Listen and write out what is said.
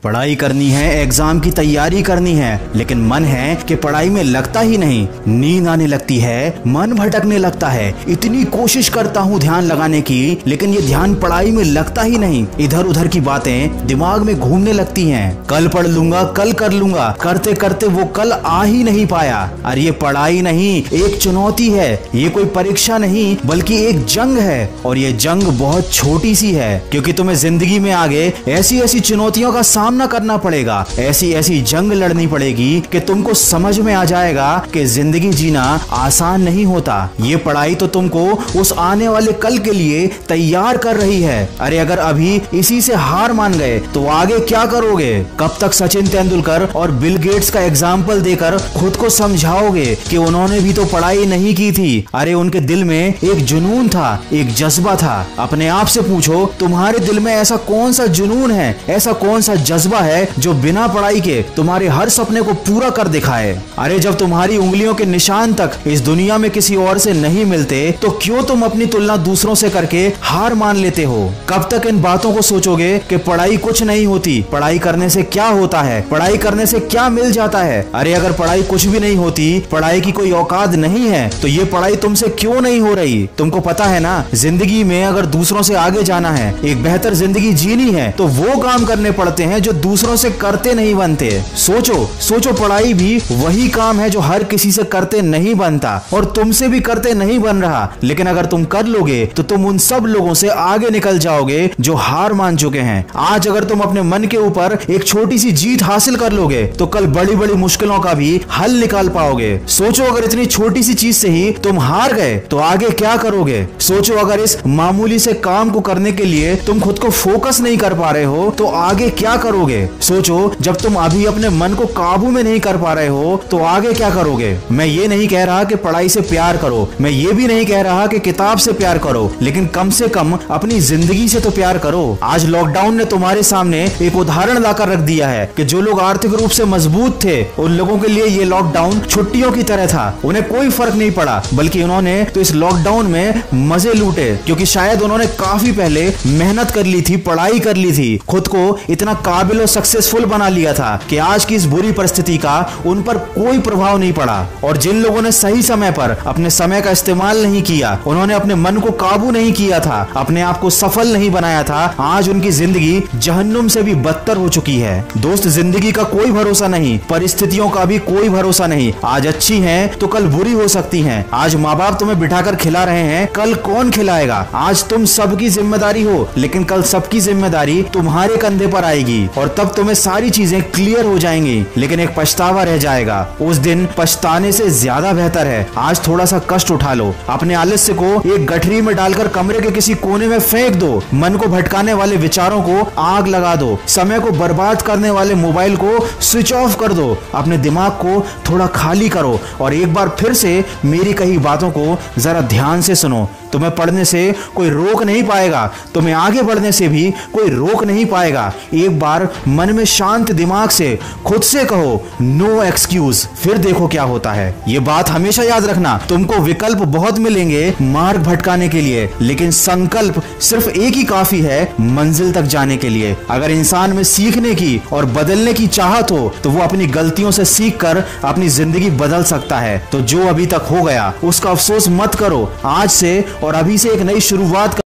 पढ़ाई करनी है, एग्जाम की तैयारी करनी है, लेकिन मन है कि पढ़ाई में लगता ही नहीं। नींद आने लगती है, मन भटकने लगता है। इतनी कोशिश करता हूँ ध्यान लगाने की, लेकिन ये ध्यान पढ़ाई में लगता ही नहीं। इधर उधर की बातें दिमाग में घूमने लगती हैं। कल पढ़ लूंगा, कल कर लूंगा, करते करते वो कल आ ही नहीं पाया। अरे ये पढ़ाई नहीं, एक चुनौती है। ये कोई परीक्षा नहीं, बल्कि एक जंग है। और ये जंग बहुत छोटी सी है, क्योंकि तुम्हें जिंदगी में आगे ऐसी ऐसी चुनौतियों का सामना करना पड़ेगा, ऐसी ऐसी जंग लड़नी पड़ेगी कि तुमको समझ में आ जाएगा कि जिंदगी जीना आसान नहीं होता। ये पढ़ाई तो तुमको उस आने वाले कल के लिए तैयार कर रही है। अरे अगर अभी इसी से हार मान गए तो आगे क्या करोगे? कब तक सचिन तेंदुलकर और बिल गेट्स का एग्जाम्पल देकर खुद को समझाओगे कि उन्होंने भी तो पढ़ाई नहीं की थी? अरे उनके दिल में एक जुनून था, एक जज्बा था। अपने आप से पूछो, तुम्हारे दिल में ऐसा कौन सा जुनून है, ऐसा कौन सा जज्बा है जो बिना पढ़ाई के तुम्हारे हर सपने को पूरा कर दिखाए? अरे जब तुम्हारी उंगलियों के निशान तक इस दुनिया में किसी और से नहीं मिलते, तो क्यों तुम अपनी तुलना दूसरों से करके हार मान लेते हो? कब तक इन बातों को सोचोगे कि पढ़ाई कुछ नहीं होती, पढ़ाई करने से क्या होता है, पढ़ाई करने से क्या मिल जाता है? अरे अगर पढ़ाई कुछ भी नहीं होती, पढ़ाई की कोई औकात नहीं है, तो ये पढ़ाई तुमसे क्यों नहीं हो रही? तुमको पता है ना, जिंदगी में अगर दूसरों से आगे जाना है, एक बेहतर जिंदगी जीनी है, तो वो काम करने पड़ते हैं जो दूसरों से करते नहीं बनते। सोचो पढ़ाई भी वही काम है जो हर किसी से करते नहीं बनता और तुमसे भी करते नहीं बन रहा। लेकिन अगर तुम कर लोगे तो तुम उन सब लोगों से आगे निकल जाओगे जो हार मान चुके हैं। आज अगर तुम अपने मन के ऊपर एक छोटी सी जीत हासिल कर लोगे तो कल बड़ी बड़ी मुश्किलों का भी हल निकाल पाओगे। सोचो अगर इतनी छोटी सी चीज से ही तुम हार गए तो आगे क्या करोगे? सोचो अगर इस मामूली से काम को करने के लिए तुम खुद को फोकस नहीं कर पा रहे हो तो आगे क्या करोगे? सोचो जब तुम अभी अपने मन को काबू में नहीं कर पा रहे हो तो आगे क्या करोगे? मैं ये नहीं कह रहा कि पढ़ाई से प्यार करो, मैं ये भी नहीं कह रहा कि किताब से प्यार करो, लेकिन कम से कम अपनी जिंदगी से तो प्यार करो। आज लॉकडाउन ने तुम्हारे सामने एक उदाहरण लाकर रख दिया है कि जो लोग आर्थिक रूप से मजबूत थे, उन लोगों के लिए ये लॉकडाउन छुट्टियों की तरह था। उन्हें कोई फर्क नहीं पड़ा, बल्कि उन्होंने तो इस लॉकडाउन में मजे लूटे, क्योंकि शायद उन्होंने काफी पहले मेहनत कर ली थी, पढ़ाई कर ली थी, खुद को इतना काबिल और सक्सेसफुल बना लिया था कि आज की इस बुरी परिस्थिति का उन पर कोई प्रभाव नहीं पड़ा। और जिन लोगों ने सही समय पर अपने समय का इस्तेमाल नहीं किया, उन्होंने अपने मन को काबू नहीं किया था, अपने आप को सफल नहीं बनाया था, आज उनकी जिंदगी जहन्नुम से भी बदतर हो चुकी है। दोस्त, जिंदगी का कोई भरोसा नहीं, परिस्थितियों का भी कोई भरोसा नहीं। आज अच्छी हैं तो कल बुरी हो सकती हैं। आज माँ बाप तुम्हें बिठाकर खिला रहे हैं, कल कौन खिलाएगा? आज तुम सबकी जिम्मेदारी हो, लेकिन कल सबकी जिम्मेदारी तुम्हारे कंधे पर आएगी और तब तुम्हें सारी चीजें क्लियर हो जाएंगी, लेकिन एक पछतावा रह जाएगा। उस दिन पछताने से ज्यादा बेहतर है आज थोड़ा सा कष्ट उठा लो, अपने आलस्य को एक गठरी में डालकर कमरे के किसी कोने में फेंक दो, मन को भटकाने वाले विचारों को आग लगा दो, समय को बर्बाद करने वाले मोबाइल को स्विच ऑफ कर दो, अपने दिमाग को थोड़ा खाली करो और एक बार फिर से मेरी कही बातों को जरा ध्यान से सुनो। तुम्हें पढ़ने से कोई रोक नहीं पाएगा, तुम्हें आगे बढ़ने से भी कोई रोक नहीं पाएगा। एक बार मन में शांत दिमाग से खुद से कहो नो एक्सक्यूज, फिर देखो क्या होता है। ये बात हमेशा याद रखना, तुमको विकल्प बहुत मिलेंगे मार्ग भटकाने के लिए, लेकिन संकल्प सिर्फ एक ही काफी है मंजिल तक जाने के लिए। अगर इंसान में सीखने की और बदलने की चाहत हो तो वो अपनी गलतियों से सीख कर अपनी जिंदगी बदल सकता है। तो जो अभी तक हो गया उसका अफसोस मत करो, आज से और अभी से एक नई शुरुआत